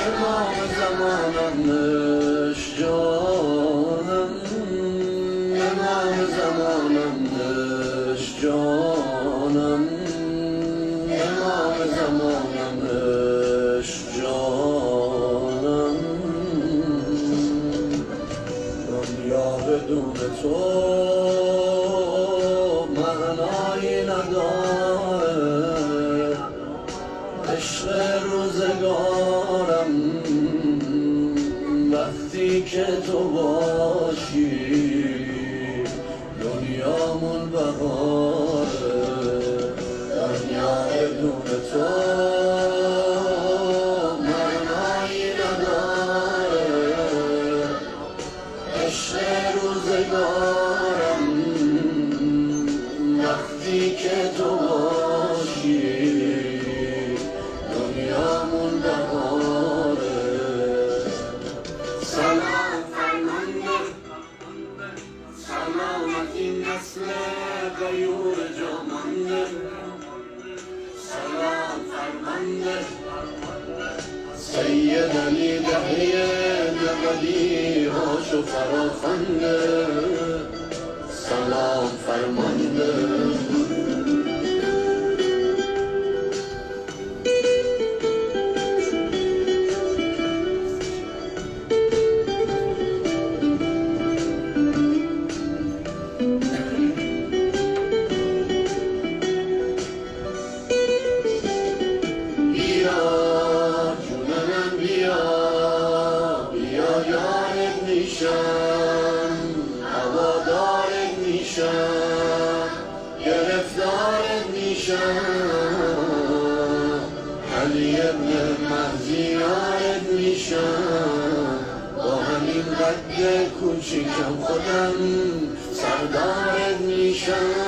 امام زمانم نش جانم، امام زمانم نش جانم، امام زمانم نش جانم. دنیا بدون تو معنایی نداره، عشق روزگارم وقتی که تو باشی دنیامون بهاره. دنیا بدون تو معنایی نداره، عشق روزگارم وقتی که تو باشی دنیامون بهاره. سلام فرمانده سلامتی نسل غیور جامانده، سلام فرمانده سید علی دهه نبدی هاشو فراخوانده، سلام فرمانده. هوادارت میشم، گرفتارت میشم، علی ابن مهدی یارت میشم، با همین قد کوچیکم خودم سردارت میشم.